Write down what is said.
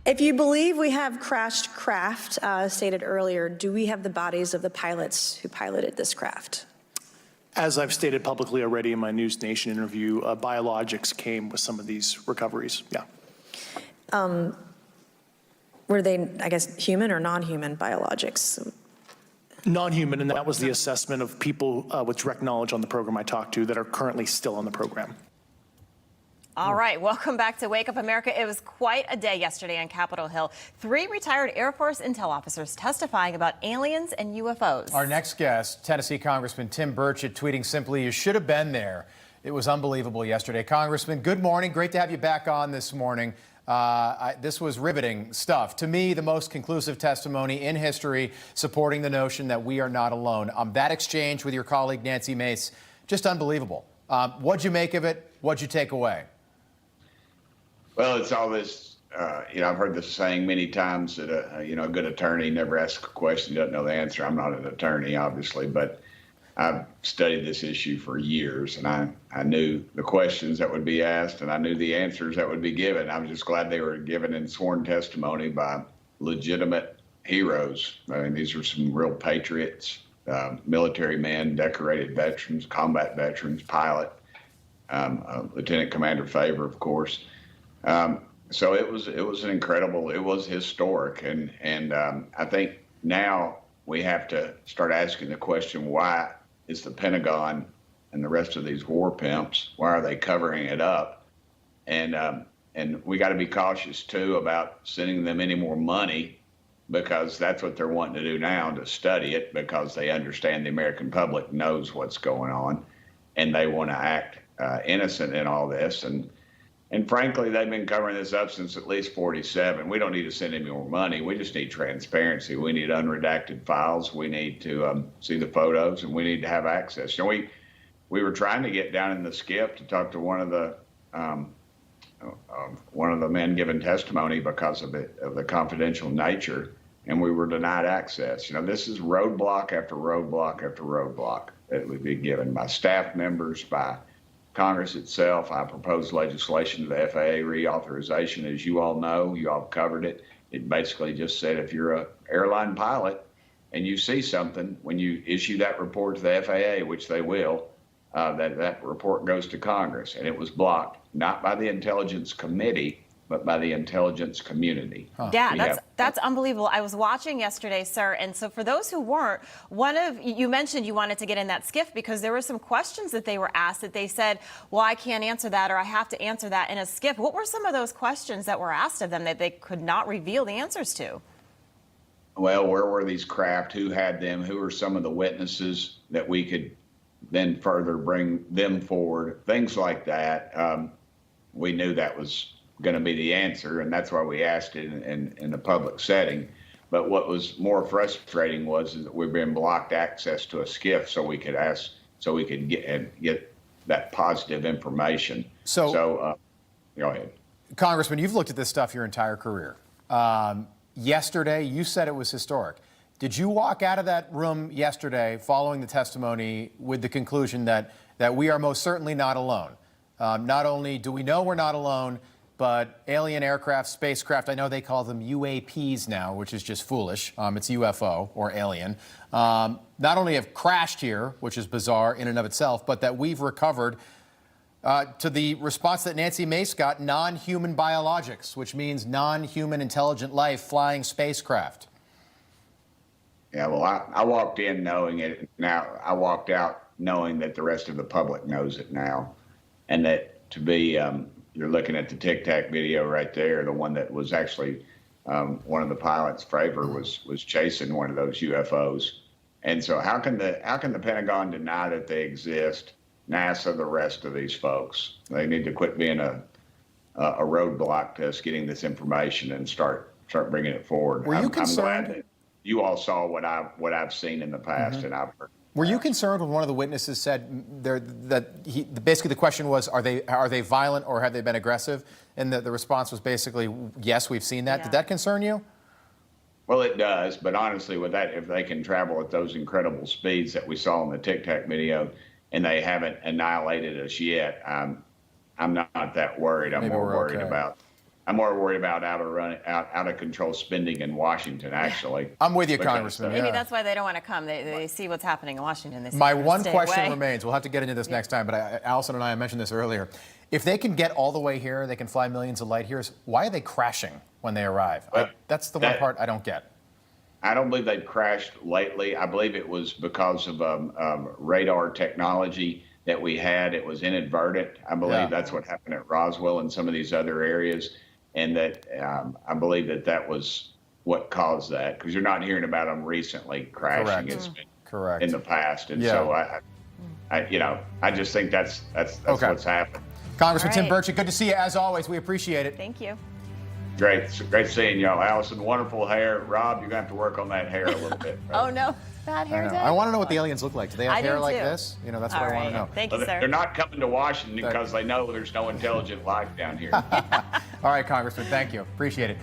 If you believe we have crashed craft, stated earlier, do we have the bodies of the pilots who piloted this craft? As I've stated publicly already in my News Nation interview, biologics came with some of these recoveries, yeah. Were they, I guess, human or non-human biologics? Non-human, and that was the assessment of people with direct knowledge on the program I talked to that are currently still on the program. All right, welcome back to Wake Up America. It was quite a day yesterday on Capitol Hill. 3 retired Air Force intel officers testifying about aliens and UFOs. Our next guest, Tennessee Congressman Tim Burchett, tweeting simply, "You should have been there." It was unbelievable yesterday. Congressman, good morning. Great to have you back on this morning. This was riveting stuff. To me, the most conclusive testimony in history supporting the notion that we are not alone. That exchange with your colleague Nancy Mace, just unbelievable. What'd you make of it? What'd you take away? Well, it's all this, I've heard this saying many times that, a good attorney never asks a question, doesn't know the answer. I'm not an attorney, obviously, but I've studied this issue for years, and I knew the questions that would be asked, and I knew the answers that would be given. I'm just glad they were given in sworn testimony by legitimate heroes. I mean, these are some real patriots, military men, decorated veterans, combat veterans, pilot, Lieutenant Commander Favor, of course. So it was an incredible, it was historic. And I think now we have to start asking the question, why is the Pentagon and the rest of these war pimps, why are they covering it up? And we got to be cautious too about sending them any more money, because that's what they're wanting to do now, to study it, because they understand the American public knows what's going on and they want to act innocent in all this. And frankly, they've been covering this up since at least 47. We don't need to send any more money. We just need transparency. We need unredacted files. We need to see the photos, and we need to have access. We were trying to get down in the SCIF to talk to one of the men giving testimony because of the confidential nature, and we were denied access. This is roadblock after roadblock after roadblock that would be given by staff members, by Congress itself. I proposed legislation to the FAA reauthorization. As you all know, you all covered it. It basically just said if you're an airline pilot and you see something, when you issue that report to the FAA, which they will, that report goes to Congress. And it was blocked, not by the Intelligence Committee, but by the intelligence community. Yeah, that's unbelievable. I was watching yesterday, sir, and so for those who weren't, you mentioned you wanted to get in that SCIF because there were some questions that they were asked that they said, well, I can't answer that, or I have to answer that in a SCIF. What were some of those questions that were asked of them that they could not reveal the answers to? Well, where were these craft? Who had them? Who were some of the witnesses that we could then further bring them forward? Things like that. We knew that was going to be the answer, and that's why we asked it in the public setting. But what was more frustrating was that we've been blocked access to a SCIF so we could get that positive information. So go ahead. Congressman, you've looked at this stuff your entire career. Yesterday, you said it was historic. Did you walk out of that room yesterday following the testimony with the conclusion that we are most certainly not alone? Not only do we know we're not alone, but alien aircraft, spacecraft, I know they call them UAPs now, which is just foolish. It's UFO or alien. Not only have crashed here, which is bizarre in and of itself, but that we've recovered, to the response that Nancy Mace got, non-human biologics, which means non-human intelligent life flying spacecraft. Yeah, well, I walked in knowing it. Now, I walked out knowing that the rest of the public knows it now. And that to be... you're looking at the Tic Tac video right there, the one that was actually one of the pilots, Favor, was chasing one of those UFOs. And so how can the Pentagon deny that they exist? NASA, the rest of these folks, they need to quit being a roadblock to us getting this information and start bringing it forward. Were you concerned? I'm glad that you all saw what I've seen in the past, and I've heard. Were you concerned when one of the witnesses said basically the question was, are they violent or have they been aggressive? And the response was basically, yes, we've seen that. Yeah. Did that concern you? Well, it does. But honestly, with that, if they can travel at those incredible speeds that we saw in the Tic Tac video and they haven't annihilated us yet, I'm not that worried. I'm more worried about I'm more worried about out of control spending in Washington, actually. I'm with you, Because, Congressman. Maybe Yeah. that's why they don't want to come. They see what's happening in Washington. They say My they're one stay question away. remains. We'll have to get into this next time, but Allison and I mentioned this earlier. If they can get all the way here, they can fly millions of light years. Why are they crashing when they arrive? That's the one part I don't get. I don't believe they've crashed lately. I believe it was because of radar technology that we had. It was inadvertent. I believe that's what happened at Roswell and some of these other areas. And that I believe that was what caused that, because you're not hearing about them recently crashing. Correct. It's been Correct. in the past. And so I just think that's what's happened. Congressman Tim All right. Burchett, good to see you as always. We appreciate it. Thank you. Great seeing y'all. Allison, wonderful hair. Rob, you're gonna have to work on that hair a little bit. Oh, no. Bad hair day. I want to know what the aliens look like. Do they have I do hair like too. this? You know, that's what All I want to right. know. Thank you, Well, sir. they're not coming to Washington because they know there's no intelligent life down here. All right, Congressman, thank you. Appreciate it.